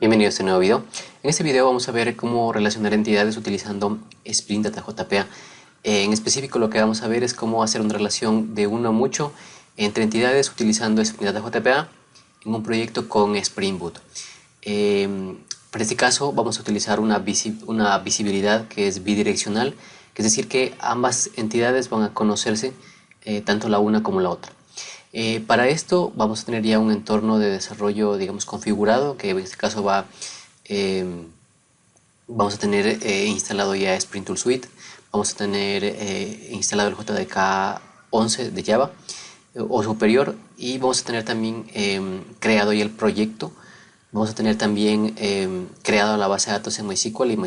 Bienvenidos a este nuevo video. En este video vamos a ver cómo relacionar entidades utilizando Spring Data JPA. En específico lo que vamos a ver es cómo hacer una relación de uno a mucho entre entidades utilizando Spring Data JPA en un proyecto con Spring Boot. Para este caso vamos a utilizar una visibilidad que es bidireccional, que es decir que ambas entidades van a conocerse tanto la una como la otra. Para esto vamos a tener ya un entorno de desarrollo, digamos, configurado, que en este caso vamos a tener instalado ya Spring Tool Suite, vamos a tener instalado el JDK 11 de Java o superior, y vamos a tener también creado ya el proyecto. Vamos a tener también creado la base de datos en MySQL y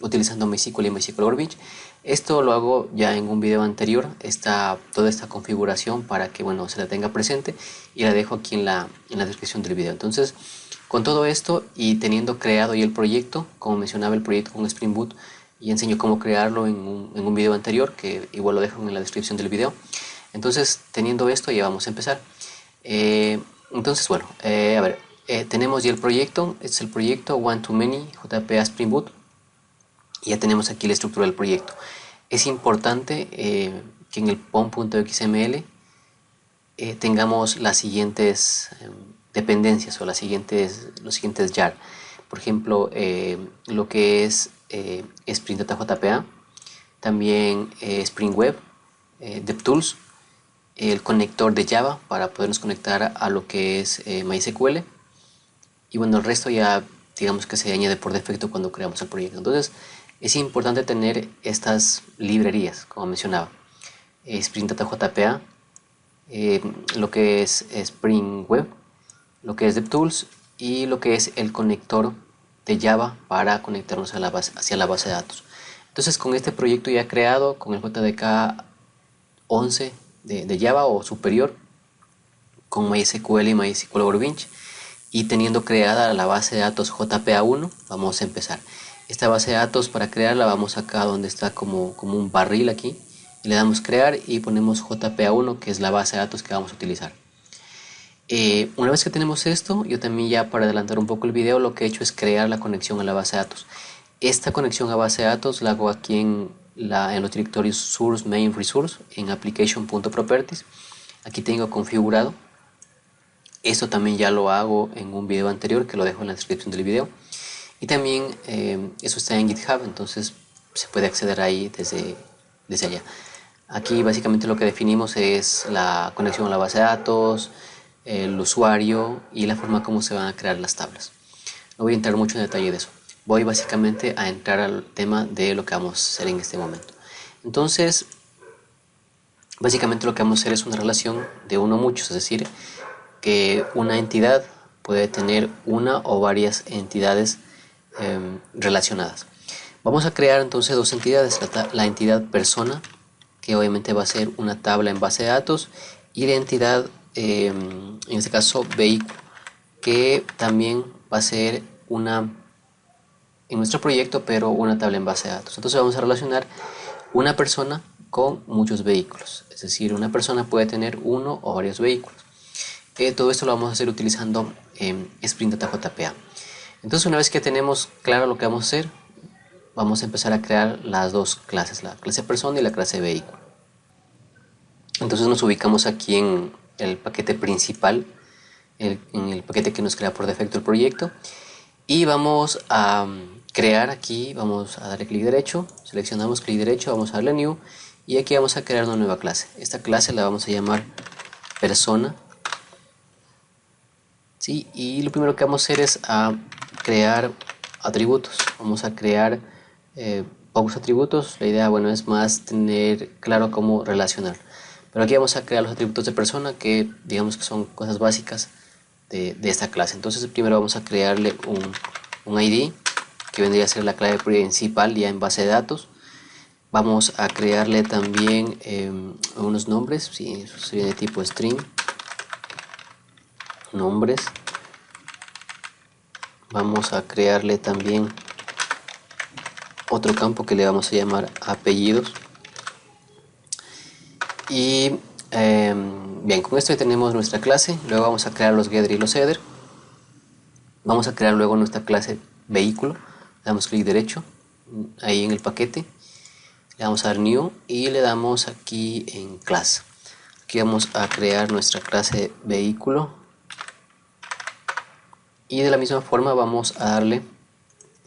utilizando MySQL y MySQL Workbench. Esto lo hago ya en un video anterior, toda esta configuración para que se la tenga presente, y la dejo aquí en la descripción del video. Entonces, con todo esto y teniendo creado ya el proyecto, como mencionaba el proyecto con Spring Boot, y enseño cómo crearlo en un video anterior, que igual lo dejo en la descripción del video. Entonces, teniendo esto, ya vamos a empezar. Tenemos ya el proyecto. Este es el proyecto One-to-Many JPA Spring Boot, y ya tenemos aquí la estructura del proyecto. Es importante que en el pom.xml tengamos las siguientes dependencias o los siguientes jar. Por ejemplo, lo que es Spring Data JPA, también Spring Web, DevTools, el conector de Java para podernos conectar a lo que es MySQL, y el resto ya digamos que se añade por defecto cuando creamos el proyecto. Entonces es importante tener estas librerías, como mencionaba: Spring Data JPA, lo que es Spring Web, lo que es DevTools, y lo que es el conector de Java para conectarnos hacia la base de datos. Entonces, con este proyecto ya creado, con el JDK 11 de Java o superior, con MySQL y MySQL Workbench, y teniendo creada la base de datos JPA1, vamos a empezar. Esta base de datos, para crearla, vamos acá donde está como un barril aquí, y le damos crear y ponemos JPA1, que es la base de datos que vamos a utilizar. Una vez que tenemos esto, yo también, ya para adelantar un poco el video, lo que he hecho es crear la conexión a la base de datos. Esta conexión a base de datos la hago aquí en los directorios source, main, resource, en application.properties. Aquí tengo configurado. Esto también ya lo hago en un video anterior, que lo dejo en la descripción del video. Y también eso está en GitHub, entonces se puede acceder ahí desde allá. Aquí básicamente lo que definimos es la conexión a la base de datos, el usuario y la forma como se van a crear las tablas. No voy a entrar mucho en detalle de eso. Voy básicamente a entrar al tema de lo que vamos a hacer en este momento. Entonces, básicamente lo que vamos a hacer es una relación de uno a muchos, es decir, que una entidad puede tener una o varias entidades relacionadas. Vamos a crear entonces dos entidades: la entidad persona, que obviamente va a ser una tabla en base de datos, y la entidad, en este caso vehículo, que también va a ser en nuestro proyecto, pero una tabla en base de datos. Entonces vamos a relacionar una persona con muchos vehículos, es decir, una persona puede tener uno o varios vehículos. Todo esto lo vamos a hacer utilizando Spring Data JPA. Entonces, una vez que tenemos claro lo que vamos a hacer, vamos a empezar a crear las dos clases, la clase persona y la clase vehículo. Entonces nos ubicamos aquí en el paquete principal, en el paquete que nos crea por defecto el proyecto, y vamos a crear aquí. Vamos a darle clic derecho, seleccionamos clic derecho, vamos a darle New, y aquí vamos a crear una nueva clase. Esta clase la vamos a llamar persona. ¿Sí? Y lo primero que vamos a hacer es crear atributos. Vamos a crear pocos atributos. La idea, es más tener claro cómo relacionar. Pero aquí vamos a crear los atributos de persona, que digamos que son cosas básicas de esta clase. Entonces primero vamos a crearle un ID, que vendría a ser la clave principal ya en base de datos. Vamos a crearle también unos nombres, ¿sí? Eso sería de tipo string, nombres. Vamos a crearle también otro campo que le vamos a llamar apellidos. Y bien, con esto ya tenemos nuestra clase. Luego vamos a crear los getter y los header. Vamos a crear luego nuestra clase vehículo. Le damos clic derecho ahí en el paquete, le damos a dar new y le damos aquí en class. Aquí vamos a crear nuestra clase vehículo y de la misma forma vamos a darle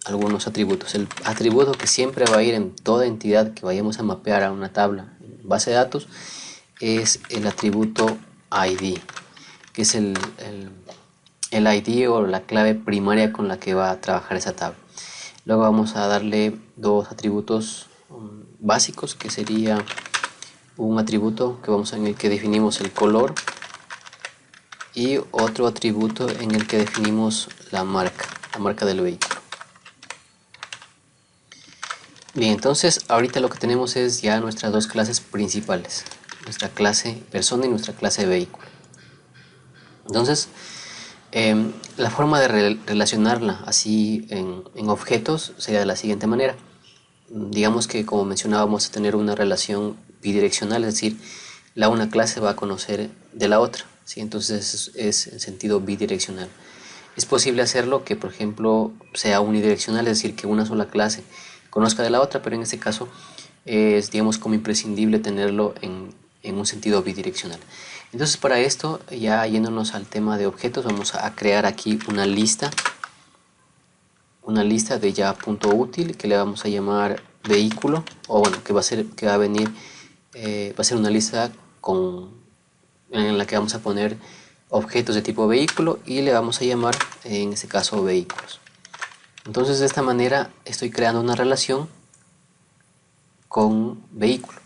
algunos atributos. El atributo que siempre va a ir en toda entidad que vayamos a mapear a una tabla en base de datos es el atributo ID, que es el ID o la clave primaria con la que va a trabajar esa tabla. Luego vamos a darle dos atributos básicos, que sería un atributo en el que definimos el color y otro atributo en el que definimos la marca del vehículo. Bien, entonces ahorita lo que tenemos es ya nuestras dos clases principales, nuestra clase persona y nuestra clase vehículo. Entonces la forma de relacionarla así en objetos sería de la siguiente manera. Digamos que, como mencionaba, vamos a tener una relación bidireccional, es decir, una clase va a conocer de la otra, ¿sí? Entonces es en sentido bidireccional. Es posible hacerlo que, por ejemplo, sea unidireccional, es decir, que una sola clase conozca de la otra, pero en este caso es, digamos, como imprescindible tenerlo en un sentido bidireccional. Entonces, para esto, ya yéndonos al tema de objetos, vamos a crear aquí una lista de ya.util que le vamos a llamar vehículo, o bueno, que va a venir, va a ser una lista en la que vamos a poner objetos de tipo vehículo y le vamos a llamar en este caso vehículos. Entonces, de esta manera estoy creando una relación con vehículo,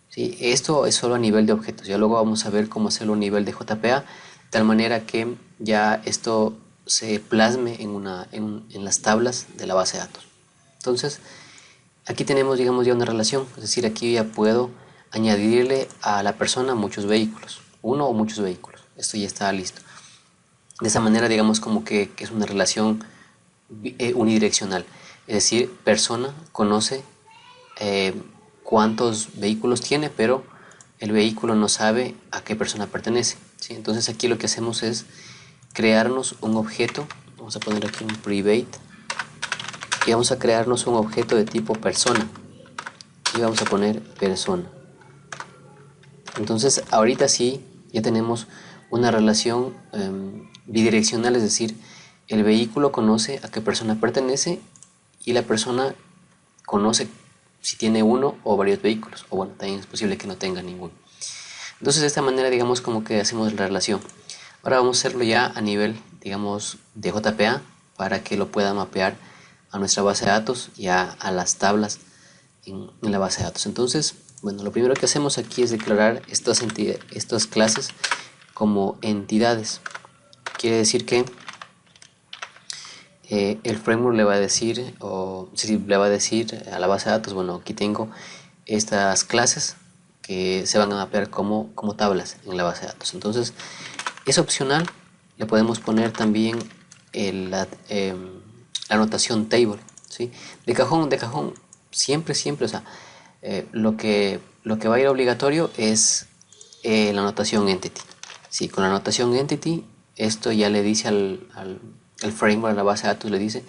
¿sí? Esto es solo a nivel de objetos, ya luego vamos a ver cómo hacerlo a nivel de JPA, de tal manera que ya esto se plasme en las tablas de la base de datos. Entonces, aquí tenemos, digamos, ya una relación, es decir, aquí ya puedo añadirle a la persona muchos vehículos, uno o muchos vehículos. Esto ya está listo. De esa manera, digamos, como que es una relación unidireccional, es decir, persona conoce cuántos vehículos tiene, pero el vehículo no sabe a qué persona pertenece, ¿sí? Entonces aquí lo que hacemos es crearnos un objeto. Vamos a poner aquí un private y vamos a crearnos un objeto de tipo persona y vamos a poner persona. Entonces ahorita sí ya tenemos una relación bidireccional, es decir, el vehículo conoce a qué persona pertenece y la persona conoce si tiene uno o varios vehículos, o bueno, también es posible que no tenga ninguno. Entonces, de esta manera, digamos, como que hacemos la relación. Ahora vamos a hacerlo ya a nivel, digamos, de JPA para que lo pueda mapear a nuestra base de datos y a las tablas en la base de datos. Entonces, bueno, lo primero que hacemos aquí es declarar estas clases como entidades. Quiere decir que el framework le va a decir, o si le va a decir a la base de datos, bueno, aquí tengo estas clases que se van a mapear como tablas en la base de datos. Entonces, es opcional, le podemos poner también la notación table, ¿sí? De cajón, siempre, o sea, lo que va a ir obligatorio es la notación entity. Sí, con la notación entity, esto ya le dice al framework, a la base de datos, le dice,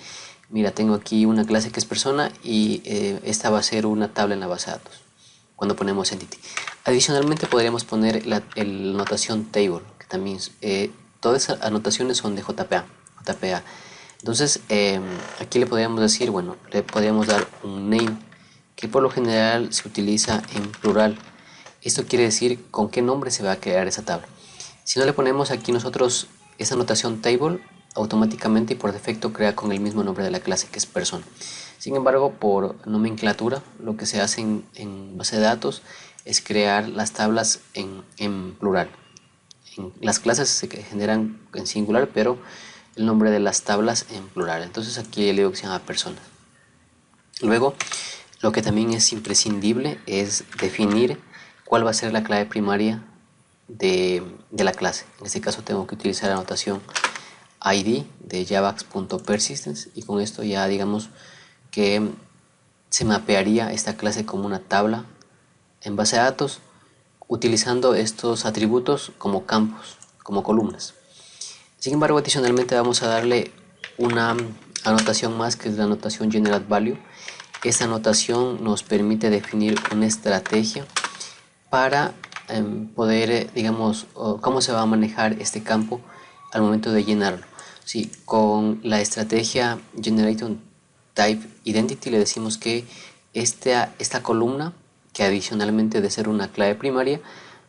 mira, tengo aquí una clase que es persona y esta va a ser una tabla en la base de datos cuando ponemos entity. Adicionalmente podríamos poner la notación table, que también todas esas anotaciones son de JPA. Entonces aquí le podríamos decir, bueno, le podríamos dar un name, que por lo general se utiliza en plural. Esto quiere decir con qué nombre se va a crear esa tabla. Si no le ponemos aquí nosotros esa notación table, automáticamente y por defecto crea con el mismo nombre de la clase, que es persona. Sin embargo, por nomenclatura, lo que se hace en base de datos es crear las tablas en plural. Las clases se generan en singular, pero el nombre de las tablas en plural. Entonces aquí le digo que se llama persona. Luego, lo que también es imprescindible es definir cuál va a ser la clave primaria de la clase. En este caso tengo que utilizar la notación id de javax.persistence y con esto ya digamos que se mapearía esta clase como una tabla en base de datos utilizando estos atributos como campos, como columnas. Sin embargo, adicionalmente vamos a darle una anotación más, que es la anotación generate value. Esta anotación nos permite definir una estrategia para poder, digamos, cómo se va a manejar este campo al momento de llenarlo. Sí, con la estrategia GenerateOnTypeIdentity le decimos que esta columna, que adicionalmente de ser una clave primaria,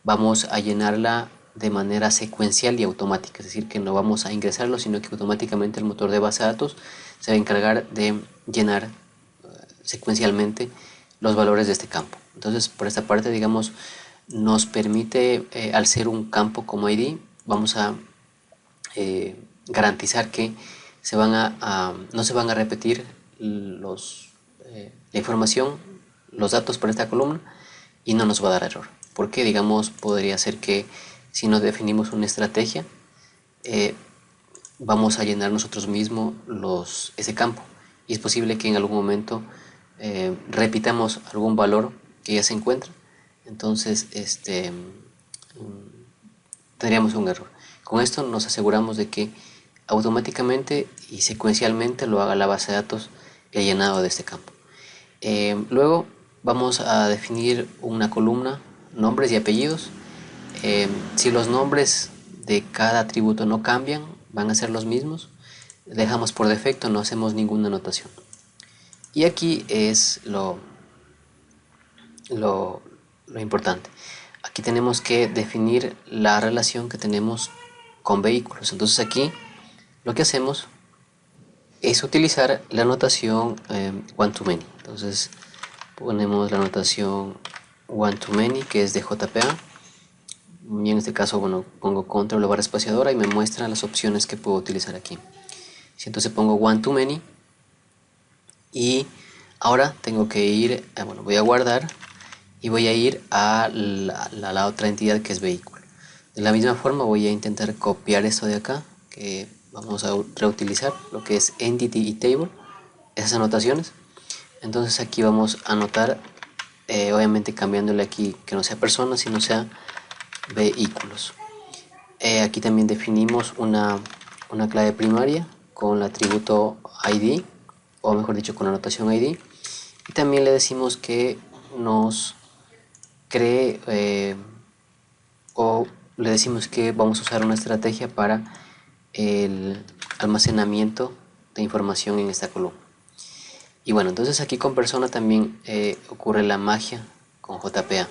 vamos a llenarla de manera secuencial y automática, es decir, que no vamos a ingresarlo, sino que automáticamente el motor de base de datos se va a encargar de llenar secuencialmente los valores de este campo. Entonces, por esta parte, digamos, nos permite, al ser un campo como ID, vamos a garantizar que no se van a repetir la información, los datos para esta columna, y no nos va a dar error. Porque, digamos, podría ser que si no definimos una estrategia, vamos a llenar nosotros mismos ese campo, y es posible que en algún momento repitamos algún valor que ya se encuentra. Entonces tendríamos un error. Con esto nos aseguramos de que automáticamente y secuencialmente lo haga la base de datos el llenado de este campo. Luego vamos a definir una columna, nombres y apellidos. Si los nombres de cada atributo no cambian, van a ser los mismos. Dejamos por defecto, no hacemos ninguna anotación. Y aquí es lo importante. Aquí tenemos que definir la relación que tenemos con vehículos. Entonces aquí lo que hacemos es utilizar la notación one-to-many. Entonces ponemos la notación one-to-many, que es de JPA. Y en este caso, bueno, pongo control o barra espaciadora y me muestra las opciones que puedo utilizar aquí. Entonces pongo one-to-many y ahora tengo que ir, bueno, voy a guardar y voy a ir a la otra entidad, que es vehículo. De la misma forma voy a intentar copiar esto de acá, que vamos a reutilizar lo que es entity y table, esas anotaciones. Entonces aquí vamos a anotar, obviamente cambiándole aquí que no sea persona, sino sea vehículos. Aquí también definimos una clave primaria con el atributo ID, o mejor dicho, con la anotación ID. Y también le decimos que nos cree, o le decimos que vamos a usar una estrategia para el almacenamiento de información en esta columna. Y bueno, entonces aquí con persona también ocurre la magia con JPA.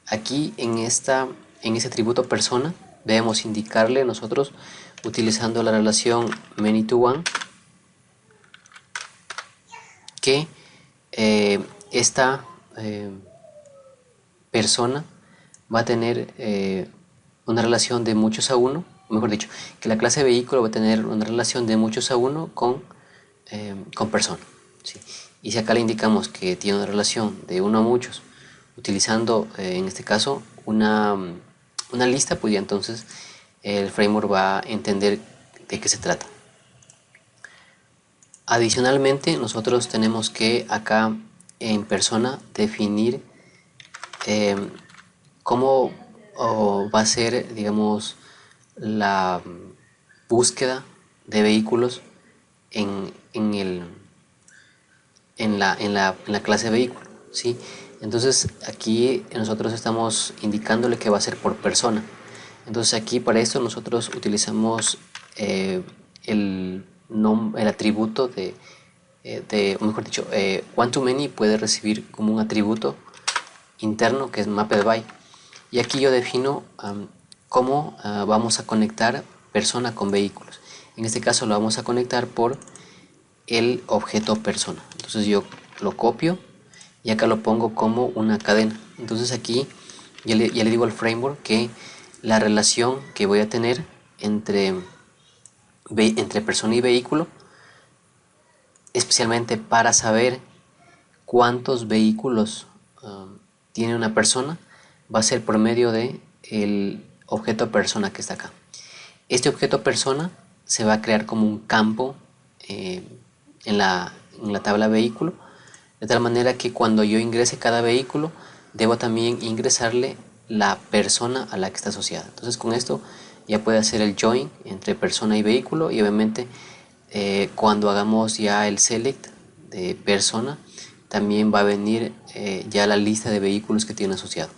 Aquí en ese atributo persona debemos indicarle nosotros, utilizando la relación many to one, que esta persona va a tener una relación de muchos a uno, mejor dicho, que la clase vehículo va a tener una relación de muchos a uno con persona, ¿sí? Y si acá le indicamos que tiene una relación de uno a muchos, utilizando en este caso una lista, pues ya entonces el framework va a entender de qué se trata. Adicionalmente, nosotros tenemos que acá en persona definir cómo va a ser, digamos, la búsqueda de vehículos en la clase vehículo, ¿sí? Entonces aquí nosotros estamos indicándole que va a ser por persona. Entonces aquí para esto nosotros utilizamos el atributo mejor dicho, one-to-many puede recibir como un atributo interno que es mappedBy. Y aquí yo defino cómo vamos a conectar persona con vehículos. En este caso lo vamos a conectar por el objeto persona. Entonces yo lo copio y acá lo pongo como una cadena. Entonces aquí ya le digo al framework que la relación que voy a tener entre persona y vehículo, especialmente para saber cuántos vehículos tiene una persona, va a ser por medio de el objeto persona que está acá. Este objeto persona se va a crear como un campo en la tabla vehículo, de tal manera que cuando yo ingrese cada vehículo, debo también ingresarle la persona a la que está asociada. Entonces con esto ya puede hacer el join entre persona y vehículo, y obviamente cuando hagamos ya el select de persona, también va a venir ya la lista de vehículos que tiene asociado.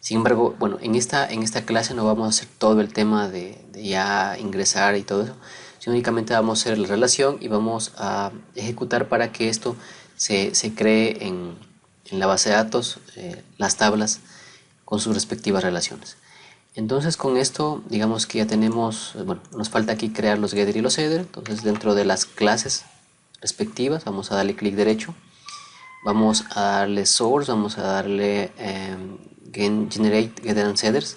Sin embargo, bueno, en esta clase no vamos a hacer todo el tema de ya ingresar y todo eso, sino únicamente vamos a hacer la relación y vamos a ejecutar para que esto se cree en la base de datos, las tablas con sus respectivas relaciones. Entonces con esto, digamos que ya tenemos, bueno, nos falta aquí crear los getter y los header. Entonces dentro de las clases respectivas vamos a darle clic derecho, vamos a darle source, vamos a darle generate getter and headers,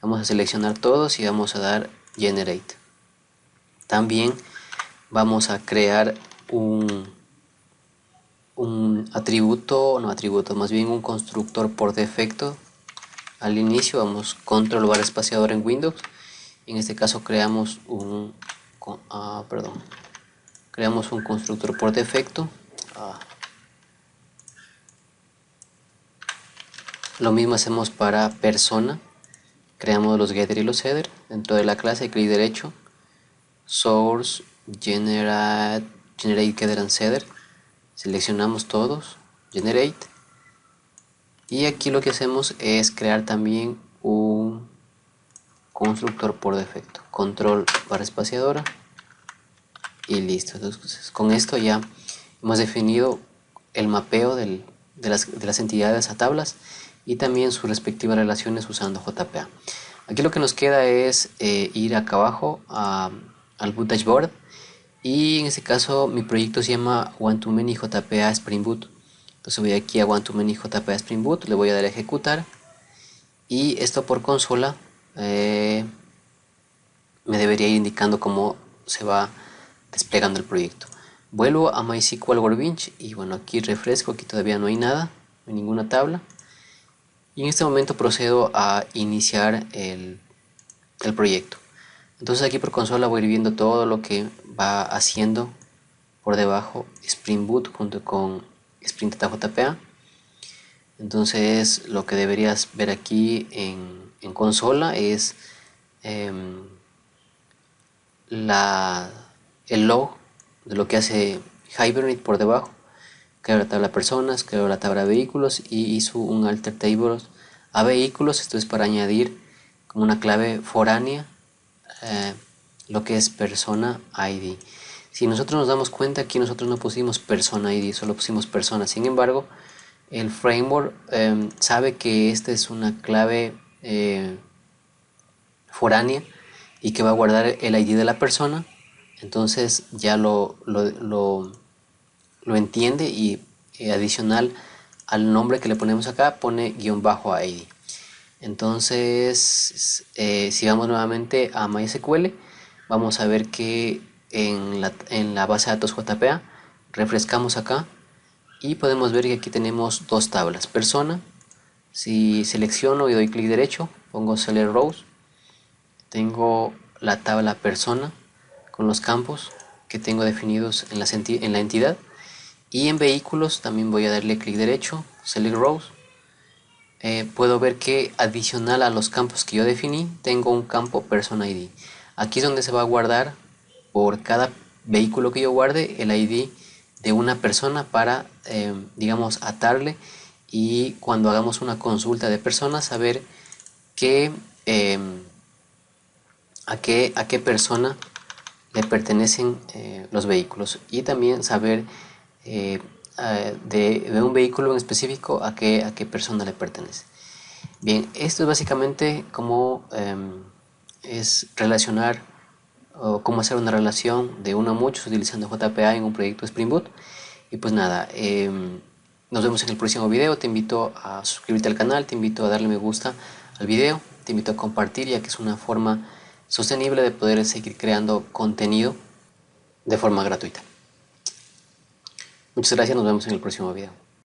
vamos a seleccionar todos y vamos a dar generate. También vamos a crear un atributo, no atributo, más bien un constructor por defecto. Al inicio vamos control barra espaciador en Windows. En este caso creamos creamos un constructor por defecto. Lo mismo hacemos para persona. Creamos los getter y los header. Dentro de la clase, clic derecho, source, generate getter and header. Seleccionamos todos, generate. Y aquí lo que hacemos es crear también un constructor por defecto. Control barra espaciadora y listo. Entonces con esto ya hemos definido el mapeo de las entidades a tablas y también sus respectivas relaciones usando JPA. Aquí lo que nos queda es ir acá abajo al boot dashboard, y en este caso mi proyecto se llama One-to-Many JPA Spring Boot. Entonces voy aquí a One-to-Many JPA Spring Boot, le voy a dar a ejecutar y esto por consola me debería ir indicando cómo se va desplegando el proyecto. Vuelvo a MySQL Workbench y bueno, aquí refresco, aquí todavía no hay nada, no hay ninguna tabla. Y en este momento procedo a iniciar el proyecto. Entonces aquí por consola voy a ir viendo todo lo que va haciendo por debajo Spring Boot junto con Spring Data JPA. Entonces lo que deberías ver aquí en consola es el log de lo que hace Hibernate por debajo. Creo la tabla personas, creo la tabla vehículos y hizo un alter table a vehículos. Esto es para añadir como una clave foránea lo que es persona ID. Si nosotros nos damos cuenta, aquí nosotros no pusimos persona ID, solo pusimos persona. Sin embargo, el framework sabe que esta es una clave foránea y que va a guardar el ID de la persona. Entonces ya lo entiende y adicional al nombre que le ponemos acá pone _ID. Entonces si vamos nuevamente a MySQL, vamos a ver que en la base de datos JPA refrescamos acá y podemos ver que aquí tenemos dos tablas, persona. Si selecciono y doy clic derecho, pongo select rows, tengo la tabla persona con los campos que tengo definidos en la entidad. Y en vehículos también voy a darle clic derecho, select rows. Puedo ver que adicional a los campos que yo definí, tengo un campo person ID. Aquí es donde se va a guardar por cada vehículo que yo guarde el ID de una persona para, digamos, atarle y cuando hagamos una consulta de personas saber a qué persona le pertenecen los vehículos, y también saber de un vehículo en específico a qué persona le pertenece. Bien, esto es básicamente cómo es relacionar o cómo hacer una relación de uno a muchos utilizando JPA en un proyecto Spring Boot. Y pues nada, nos vemos en el próximo video. Te invito a suscribirte al canal, te invito a darle me gusta al video, te invito a compartir, ya que es una forma sostenible de poder seguir creando contenido de forma gratuita. Muchas gracias, nos vemos en el próximo video.